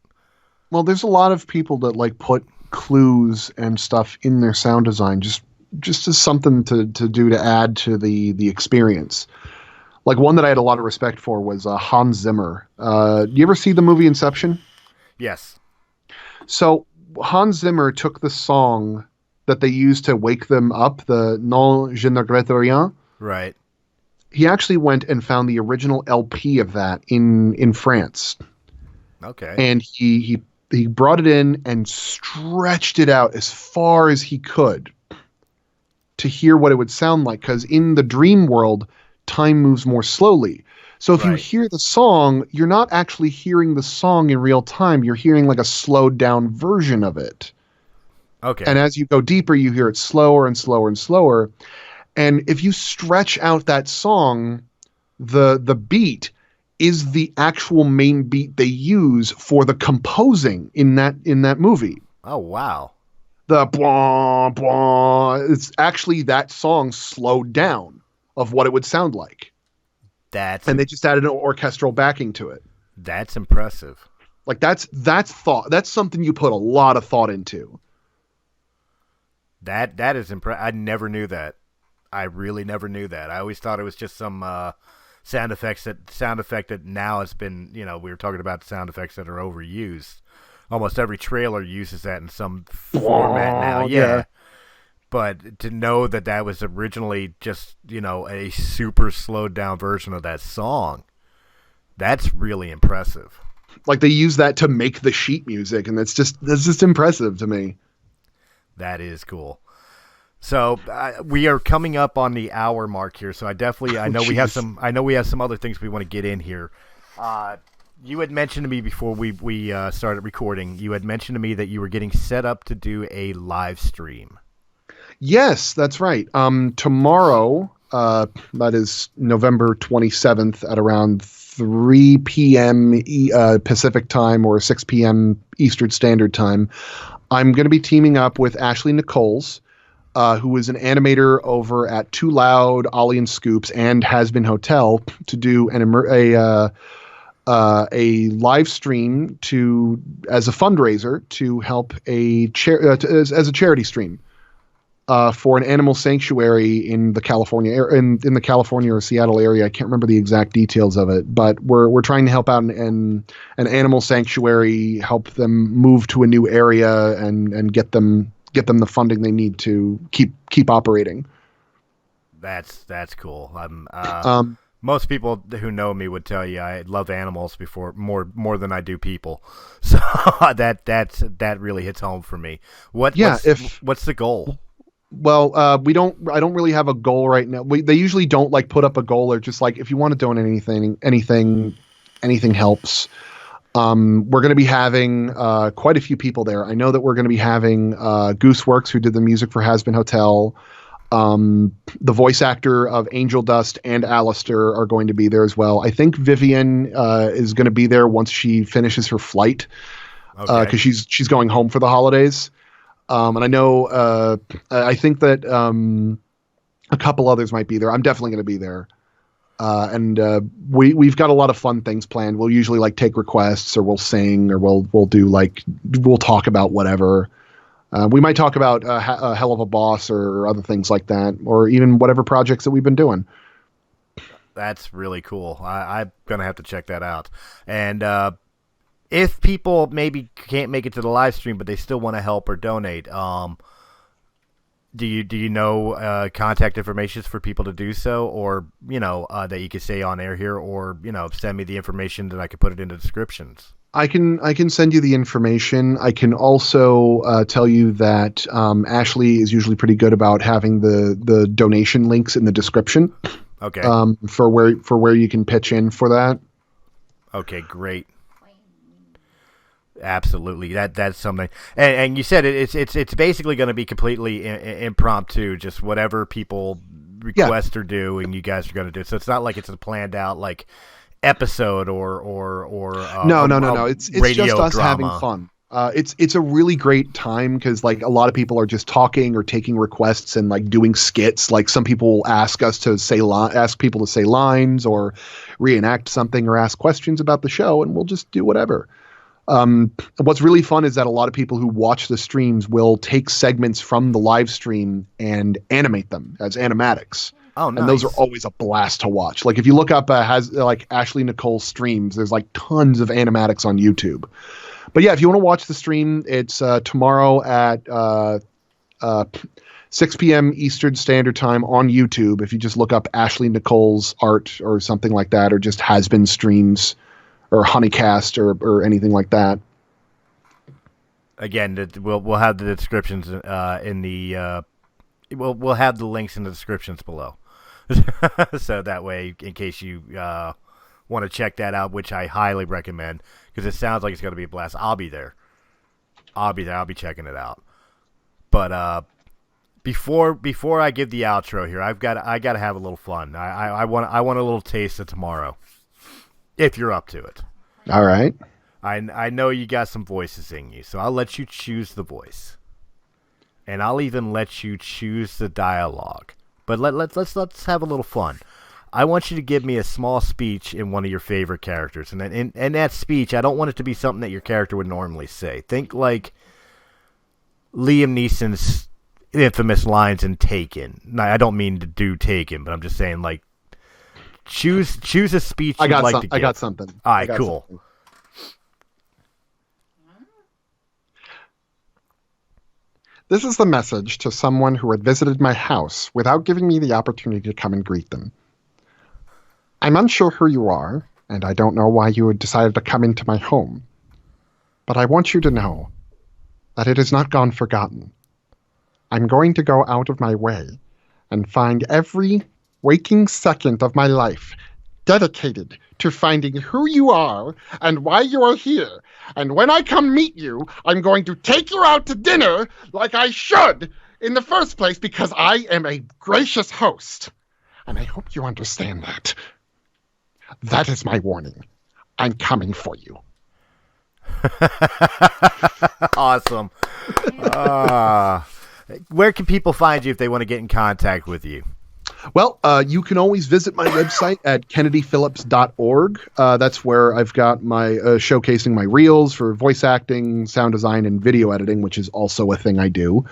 Well, there's a lot of people that like put clues and stuff in their sound design just as something to do to add to the experience. Like one that I had a lot of respect for was Hans Zimmer. You ever see the movie Inception? Yes. So Hans Zimmer took the song that they used to wake them up, the Non Je ne regrette rien. Right. He actually went and found the original LP of that in France. Okay. And he brought it in and stretched it out as far as he could to hear what it would sound like, because in the dream world, time moves more slowly. So if you hear the song, you're not actually hearing the song in real time. You're hearing like a slowed down version of it. Okay. And as you go deeper, you hear it slower and slower and slower. And if you stretch out that song, the beat is the actual main beat they use for the composing in that movie. Oh, wow. The blah, blah, it's actually that song slowed down of what it would sound like. And they just added an orchestral backing to it. That's impressive. Like that's thought. That's something you put a lot of thought into. That is impressive. I never knew that. I really never knew that. I always thought it was just some sound effect that now has been, we were talking about sound effects that are overused. Almost every trailer uses that in some format now. Yeah. But to know that was originally just, a super slowed down version of that song, that's really impressive. Like they use that to make the sheet music, and that's just impressive to me. That is cool. So we are coming up on the hour mark here. So I know we have some other things we want to get in here. You had mentioned to me before we started recording. You had mentioned to me that you were getting set up to do a live stream. Yes, that's right. Tomorrow, that is November 27th at around 3 p.m. Pacific time or 6 p.m. Eastern Standard Time, I'm going to be teaming up with Ashley Nichols, who is an animator over at Too Loud, Ollie and Scoops, and Has Been Hotel, to do a live stream to as a fundraiser to help as a charity stream for an animal sanctuary in the in the California or Seattle area. I can't remember the exact details of it, but we're trying to help out an animal sanctuary, help them move to a new area, and get them the funding they need to keep operating. That's cool. Um, Most people who know me would tell you I love animals before more than I do people. So that really hits home for me. What's the goal? Well, we don't. I don't really have a goal right now. They usually don't like put up a goal or just like if you want to donate anything helps. We're going to be having quite a few people there. I know that we're going to be having Gooseworks, who did the music for Has Been Hotel. The voice actor of Angel Dust and Alistair are going to be there as well. I think Vivian is going to be there once she finishes her flight because she's going home for the holidays. And I know I think that a couple others might be there. I'm definitely going to be there. And we've got a lot of fun things planned. We'll usually like take requests, or we'll sing, or we'll talk about whatever. We might talk about a hell of a boss or other things like that, or even whatever projects that we've been doing. That's really cool. I'm gonna have to check that out. And if people maybe can't make it to the live stream, but they still want to help or donate, do you know contact information for people to do so, or that you could say on air here, or send me the information that I could put it in the descriptions? I can send you the information. I can also tell you that Ashley is usually pretty good about having the donation links in the description. Okay. For where you can pitch in for that. Okay, great. Absolutely, that's something. And you said it's basically going to be completely impromptu, just whatever people request or do, and you guys are going to do. So it's not like it's a planned out like episode or no. It's just us drama. having fun. It's a really great time because like a lot of people are just talking or taking requests and like doing skits. Like some people will ask us to ask people to say lines or reenact something or ask questions about the show, and we'll just do whatever. What's really fun is that a lot of people who watch the streams will take segments from the live stream and animate them as animatics. Oh, nice. And those are always a blast to watch. Like if you look up like Ashley Nicole streams, there's like tons of animatics on YouTube. But yeah, if you want to watch the stream, it's tomorrow at 6 p.m. Eastern Standard Time on YouTube. If you just look up Ashley Nicole's art or something like that, or just Has Been Streams or Honeycast or anything like that. Again, we'll have the descriptions in the we'll have the links in the descriptions below. So that way, in case you want to check that out, which I highly recommend, because it sounds like it's going to be a blast. I'll be there. I'll be checking it out. But before I give the outro here, I got to have a little fun. I want a little taste of tomorrow, if you're up to it. All right. I know you got some voices in you, so I'll let you choose the voice, and I'll even let you choose the dialogue. But let's have a little fun. I want you to give me a small speech in one of your favorite characters, and in that speech, I don't want it to be something that your character would normally say. Think like Liam Neeson's infamous lines in Taken. Now, I don't mean to do Taken, but I'm just saying like choose a speech you'd like to give. I got something. All right, cool. Something. This is the message to someone who had visited my house without giving me the opportunity to come and greet them. I'm unsure who you are, and I don't know why you had decided to come into my home. But I want you to know that it has not gone forgotten. I'm going to go out of my way and find every waking second of my life dedicated to finding who you are and why you are here. And when I come meet you, I'm going to take you out to dinner like I should, In the first place, because I am a gracious host. And I hope you understand that. That is my warning. I'm coming for you. Awesome. Where can people find you if they want to get in contact with you? Well, you can always visit my website at kennedyphillips.org. That's where I've got my showcasing my reels for voice acting, sound design, and video editing, which is also a thing I do.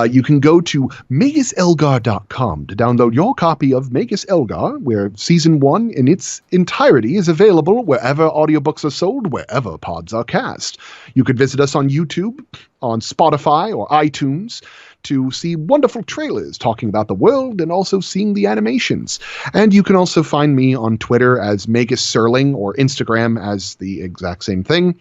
You can go to maguselgar.com to download your copy of Magus Elgar, where Season 1 in its entirety is available wherever audiobooks are sold, wherever pods are cast. You could visit us on YouTube, on Spotify, or iTunes to see wonderful trailers talking about the world and also seeing the animations. And you can also find me on Twitter as Magus Serling or Instagram as the exact same thing.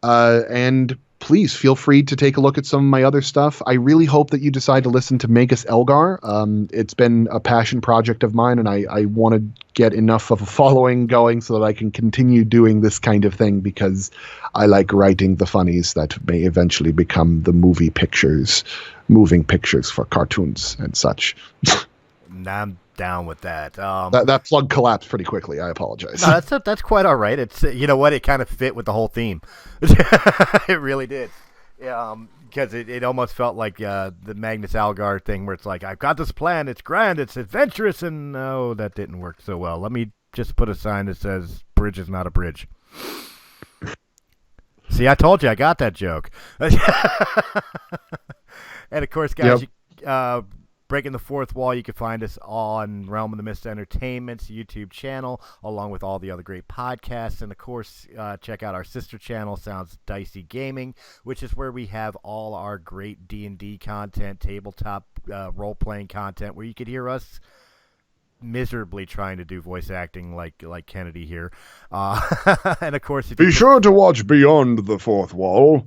And please feel free to take a look at some of my other stuff. I really hope that you decide to listen to Magus Elgar. It's been a passion project of mine, and I want to get enough of a following going so that I can continue doing this kind of thing, because I like writing the funnies that may eventually become the moving pictures for cartoons and such. I'm down with that. That plug collapsed pretty quickly. I apologize. No, that's quite all right. It's, you know what, it kind of fit with the whole theme. It really did. Because it almost felt like the Magnus Algar thing, where it's like, I've got this plan, it's grand, it's adventurous, and no, that didn't work so well. Let me just put a sign that says bridge is not a bridge. See, I told you, I got that joke. And of course, guys, Yep. Breaking the Fourth Wall, you can find us on Realm of the Mist Entertainment's YouTube channel, along with all the other great podcasts. And, of course, check out our sister channel, Sounds Dicey Gaming, which is where we have all our great D&D content, tabletop role-playing content, where you could hear us miserably trying to do voice acting like Kennedy here. And, of course, Be sure to watch Beyond the Fourth Wall.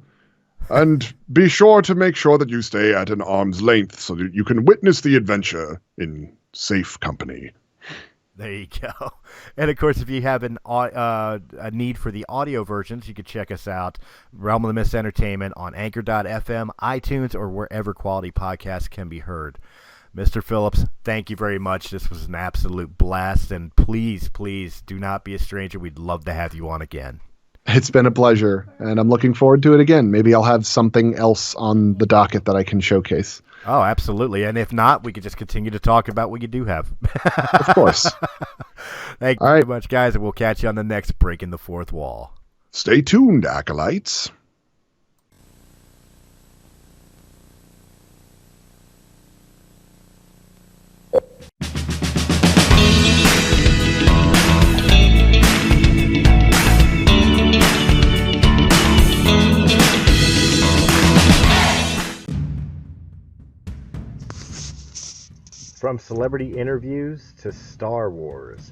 And be sure to make sure that you stay at an arm's length so that you can witness the adventure in safe company. There you go. And, of course, if you have a need for the audio versions, you can check us out, Realm of the Mist Entertainment, on Anchor.fm, iTunes, or wherever quality podcasts can be heard. Mr. Phillips, thank you very much. This was an absolute blast, and please, please do not be a stranger. We'd love to have you on again. It's been a pleasure, and I'm looking forward to it again. Maybe I'll have something else on the docket that I can showcase. Oh, absolutely. And if not, we could just continue to talk about what you do have. Of course. Thank you very much, guys, and we'll catch you on the next Breaking the Fourth Wall. Stay tuned, acolytes. From celebrity interviews to Star Wars,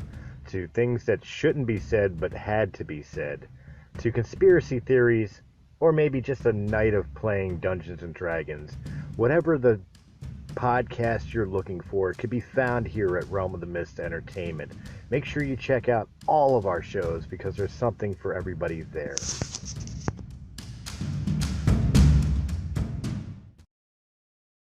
to things that shouldn't be said but had to be said, to conspiracy theories, or maybe just a night of playing Dungeons and Dragons, whatever the podcast you're looking for could be found here at Realm of the Mist Entertainment. Make sure you check out all of our shows, because there's something for everybody there.